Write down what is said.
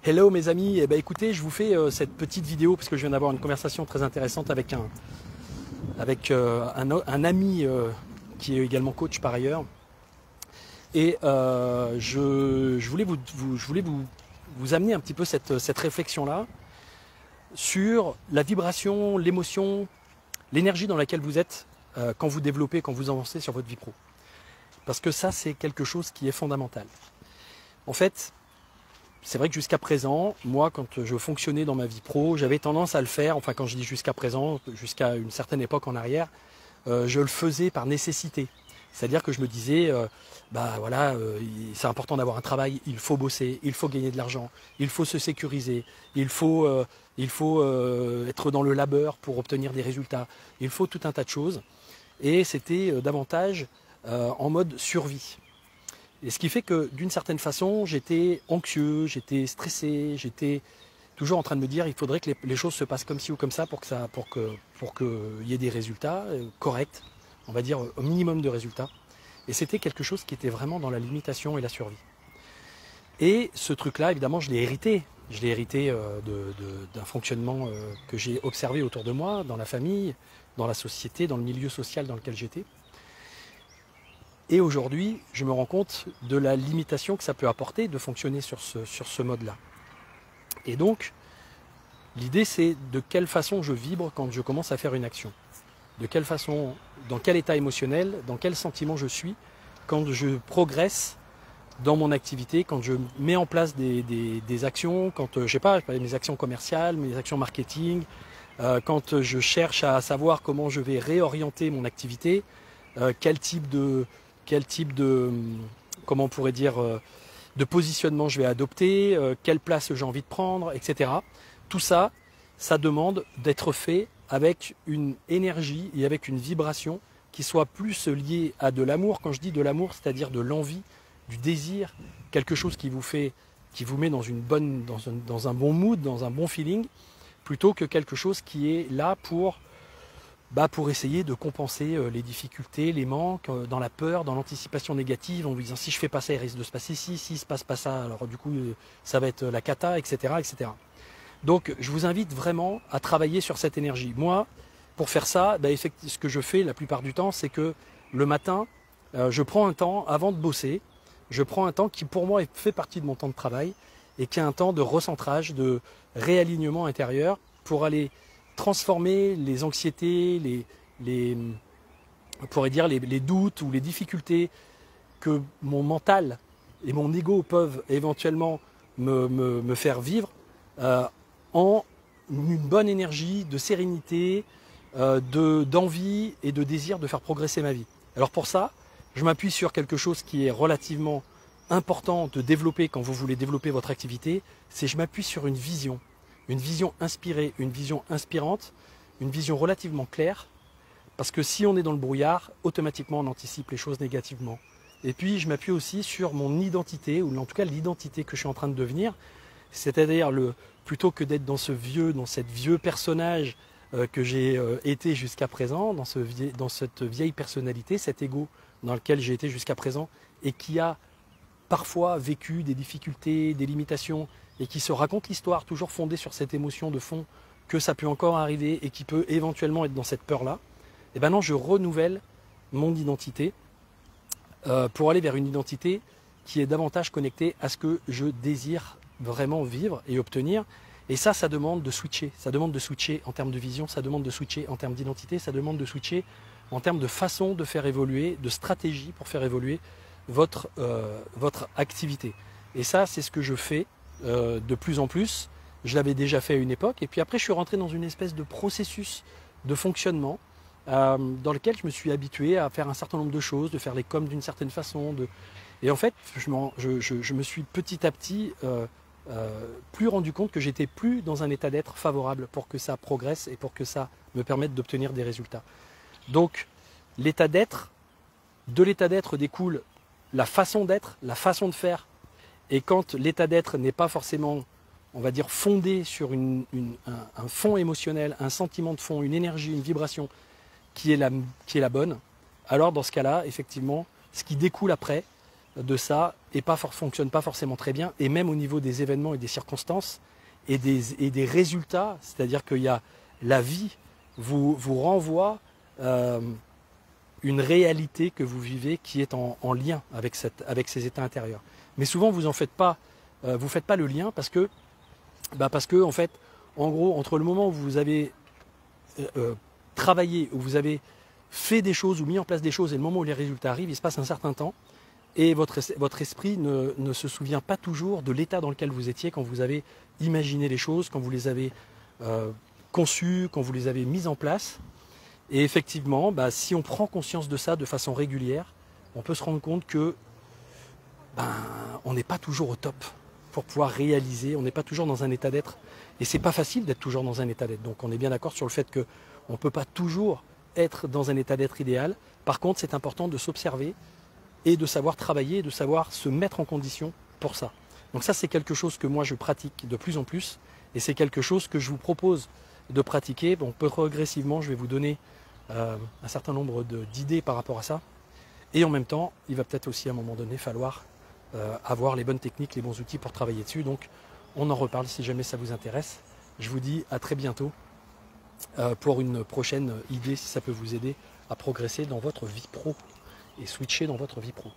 Hello mes amis, eh ben, écoutez, je vous fais cette petite vidéo parce que je viens d'avoir une conversation très intéressante avec un ami qui est également coach par ailleurs. Et je voulais vous amener un petit peu cette réflexion-là sur la vibration, l'émotion, l'énergie dans laquelle vous êtes quand vous développez, quand vous avancez sur votre vie pro. Parce que ça, c'est quelque chose qui est fondamental. En fait, c'est vrai que jusqu'à présent, moi, quand je fonctionnais dans ma vie pro, j'avais tendance à le faire, enfin quand je dis jusqu'à présent, jusqu'à une certaine époque en arrière, je le faisais par nécessité. C'est-à-dire que je me disais, c'est important d'avoir un travail, il faut bosser, il faut gagner de l'argent, il faut se sécuriser, il faut être dans le labeur pour obtenir des résultats, il faut tout un tas de choses. Et c'était davantage en mode survie. Et ce qui fait que d'une certaine façon, j'étais anxieux, j'étais stressé, j'étais toujours en train de me dire il faudrait que les choses se passent comme ci ou comme ça pour qu'il y ait des résultats corrects, on va dire au minimum de résultats. Et c'était quelque chose qui était vraiment dans la limitation et la survie. Et ce truc-là, évidemment, je l'ai hérité. Je l'ai hérité d'un fonctionnement que j'ai observé autour de moi, dans la famille, dans la société, dans le milieu social dans lequel j'étais. Et aujourd'hui, je me rends compte de la limitation que ça peut apporter de fonctionner sur ce mode-là. Et donc, l'idée c'est de quelle façon je vibre quand je commence à faire une action. De quelle façon, dans quel état émotionnel, dans quel sentiment je suis quand je progresse dans mon activité, quand je mets en place des actions, quand je sais pas, mes actions commerciales, mes actions marketing, quand je cherche à savoir comment je vais réorienter mon activité, quel type de comment on pourrait dire, de positionnement je vais adopter, quelle place j'ai envie de prendre, etc. Tout ça, ça demande d'être fait avec une énergie et avec une vibration qui soit plus liée à de l'amour. Quand je dis de l'amour, c'est-à-dire de l'envie, du désir, quelque chose qui vous met dans un bon mood, dans un bon feeling, plutôt que quelque chose qui est là pour essayer de compenser les difficultés, les manques, dans la peur, dans l'anticipation négative, en vous disant si je fais pas ça, il risque de se passer ci, si il se passe pas ça, alors du coup ça va être la cata, etc., etc. Donc je vous invite vraiment à travailler sur cette énergie. Moi, pour faire ça, ce que je fais la plupart du temps, c'est que le matin, je prends un temps avant de bosser, je prends un temps qui pour moi fait partie de mon temps de travail et qui est un temps de recentrage, de réalignement intérieur pour aller transformer les anxiétés, on pourrait dire les doutes ou les difficultés que mon mental et mon ego peuvent éventuellement me faire vivre en une bonne énergie de sérénité, d'envie et de désir de faire progresser ma vie. Alors pour ça, je m'appuie sur quelque chose qui est relativement important de développer quand vous voulez développer votre activité, c'est je m'appuie sur une vision inspirée, une vision inspirante, une vision relativement claire, parce que si on est dans le brouillard, automatiquement on anticipe les choses négativement. Et puis je m'appuie aussi sur mon identité, ou en tout cas l'identité que je suis en train de devenir, c'est-à-dire plutôt que d'être dans cette vieux personnage que j'ai été jusqu'à présent, dans cette vieille personnalité, cet ego dans lequel j'ai été jusqu'à présent, et qui a parfois vécu des difficultés, des limitations, et qui se raconte l'histoire toujours fondée sur cette émotion de fond que ça peut encore arriver et qui peut éventuellement être dans cette peur-là, et ben non, je renouvelle mon identité pour aller vers une identité qui est davantage connectée à ce que je désire vraiment vivre et obtenir. Et ça demande de switcher. Ça demande de switcher en termes de vision, ça demande de switcher en termes d'identité, ça demande de switcher en termes de façon de faire évoluer, de stratégie pour faire évoluer votre activité. Et ça, c'est ce que je fais de plus en plus. Je l'avais déjà fait à une époque, et puis après je suis rentré dans une espèce de processus de fonctionnement dans lequel je me suis habitué à faire un certain nombre de choses, de faire les coms d'une certaine façon. Et en fait, je me suis petit à petit plus rendu compte que j'étais plus dans un état d'être favorable pour que ça progresse et pour que ça me permette d'obtenir des résultats. Donc l'état d'être, de l'état d'être découle la façon d'être, la façon de faire. Et quand l'état d'être n'est pas forcément, on va dire, fondé sur un fond émotionnel, un sentiment de fond, une énergie, une vibration qui est la bonne, alors dans ce cas-là, effectivement, ce qui découle après de ça et fonctionne pas forcément très bien. Et même au niveau des événements et des circonstances et des résultats, c'est-à-dire qu'il y a la vie vous renvoie une réalité que vous vivez qui est en lien avec ces états intérieurs. Mais souvent vous faites pas le lien parce que en fait, en gros, entre le moment où vous avez travaillé, où vous avez fait des choses ou mis en place des choses et le moment où les résultats arrivent, il se passe un certain temps et votre esprit ne se souvient pas toujours de l'état dans lequel vous étiez quand vous avez imaginé les choses, quand vous les avez conçues, quand vous les avez mises en place. Et effectivement, si on prend conscience de ça de façon régulière, on peut se rendre compte que on n'est pas toujours au top pour pouvoir réaliser, on n'est pas toujours dans un état d'être. Et c'est pas facile d'être toujours dans un état d'être. Donc on est bien d'accord sur le fait qu'on ne peut pas toujours être dans un état d'être idéal. Par contre, c'est important de s'observer et de savoir travailler, de savoir se mettre en condition pour ça. Donc ça, c'est quelque chose que moi je pratique de plus en plus. Et c'est quelque chose que je vous propose de pratiquer. Bon, progressivement, je vais vous donner un certain nombre d'idées par rapport à ça. Et en même temps, il va peut-être aussi à un moment donné falloir avoir les bonnes techniques, les bons outils pour travailler dessus. Donc on en reparle si jamais ça vous intéresse. Je vous dis à très bientôt pour une prochaine idée si ça peut vous aider à progresser dans votre vie pro et switcher dans votre vie pro.